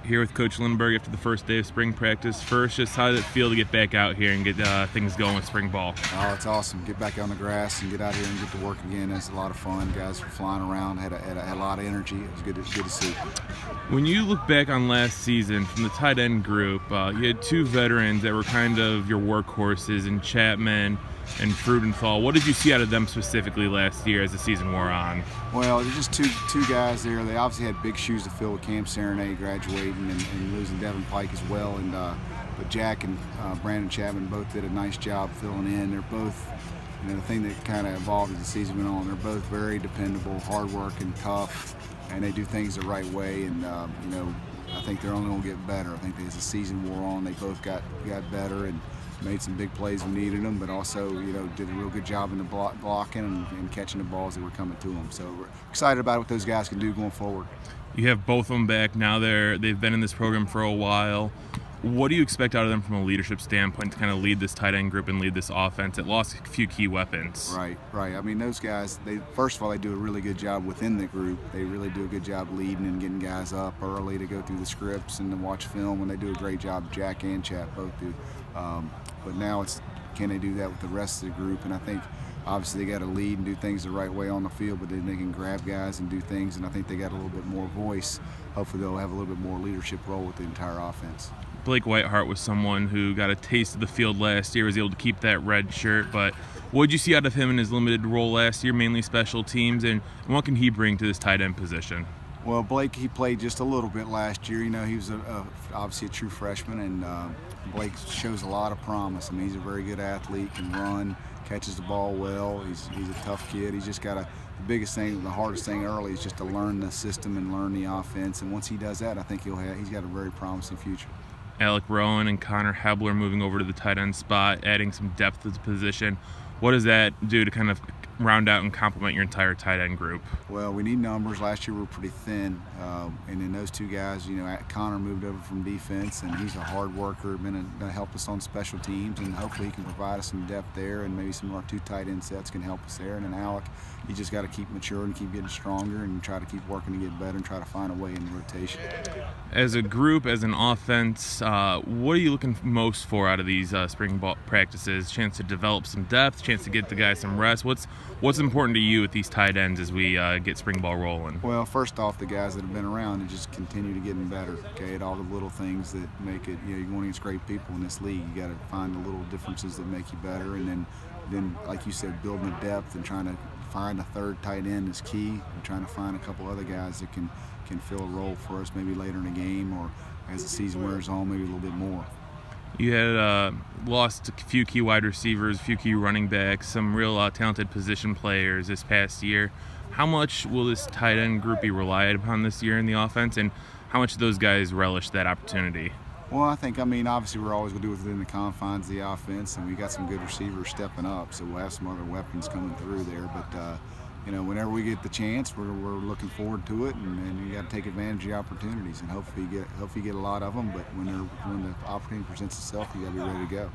here with Coach Lindbergh after the first day of spring practice. First, just how did it feel to get back out here and get things going with spring ball? Oh, it's awesome. Get back on the grass and get out here and get to work again. It's a lot of fun. Guys were flying around, had a lot of energy. It was good to see. When you look back on last season from the tight end group, you had two veterans that were kind of your workhorses in Chapman and Frudenthal. What did you see out of them specifically last year as the season wore on? Well, there's just two guys there. They obviously had big shoes to fill with Cam Serenay graduating and losing Devin Pike as well. But Jack and Brandon Chapman both did a nice job filling in. They're both, the thing that kind of evolved as the season went on, they're both very dependable, hard-working, tough, and they do things the right way. And I think they're only going to get better. I think as the season wore on, they both got better and made some big plays when needed them, but also did a real good job in the blocking and catching the balls that were coming to them. So we're excited about what those guys can do going forward. You have both of them back now. They've been in this program for a while. What do you expect out of them from a leadership standpoint to kind of lead this tight end group and lead this offense? It lost a few key weapons. Right. I mean, those guys, first of all, they do a really good job within the group. They really do a good job leading and getting guys up early to go through the scripts and to watch film, and they do a great job. Jack and Chap both do. But now it's, can they do that with the rest of the group? And I think obviously they got to lead and do things the right way on the field, but then they can grab guys and do things, and I think they got a little bit more voice. Hopefully they'll have a little bit more leadership role with the entire offense. Blake Whiteheart was someone who got a taste of the field last year, was able to keep that red shirt, but what did you see out of him in his limited role last year, mainly special teams, and what can he bring to this tight end position? Well, Blake, he played just a little bit last year. He was obviously a true freshman, and Blake shows a lot of promise. I mean, he's a very good athlete, can run, catches the ball well. He's a tough kid. He's just got the biggest thing, the hardest thing early is just to learn the system and learn the offense. And once he does that, I think he's got a very promising future. Alec Rowan and Connor Hebler moving over to the tight end spot, adding some depth to the position. What does that do to kind of round out and complement your entire tight end group? Well, we need numbers. Last year we were pretty thin, and then those two guys, Connor moved over from defense, and he's a hard worker, going to help us on special teams, and hopefully he can provide us some depth there, and maybe some of our two tight end sets can help us there. And then Alec, you just got to keep maturing, keep getting stronger, and try to keep working to get better and try to find a way in the rotation. As a group, as an offense, what are you looking most for out of these spring ball practices? Chance to develop some depth, chance to get the guys some rest. What's important to you with these tight ends as we get spring ball rolling? Well, first off, the guys that have been around and just continue to getting better, okay, at all the little things that make it, you're going against great people in this league. You got to find the little differences that make you better, and then like you said, building the depth and trying to find a third tight end is key, and trying to find a couple other guys that can fill a role for us maybe later in the game or as the season wears on, maybe a little bit more. You had lost a few key wide receivers, a few key running backs, some real talented position players this past year. How much will this tight end group be relied upon this year in the offense, and how much do those guys relish that opportunity? Well, obviously we're always going to do it within the confines of the offense, and we got some good receivers stepping up, so we'll have some other weapons coming through there. But whenever we get the chance, we're looking forward to it, and you got to take advantage of the opportunities, and hopefully you get a lot of them. But when the opportunity presents itself, you got to be ready to go.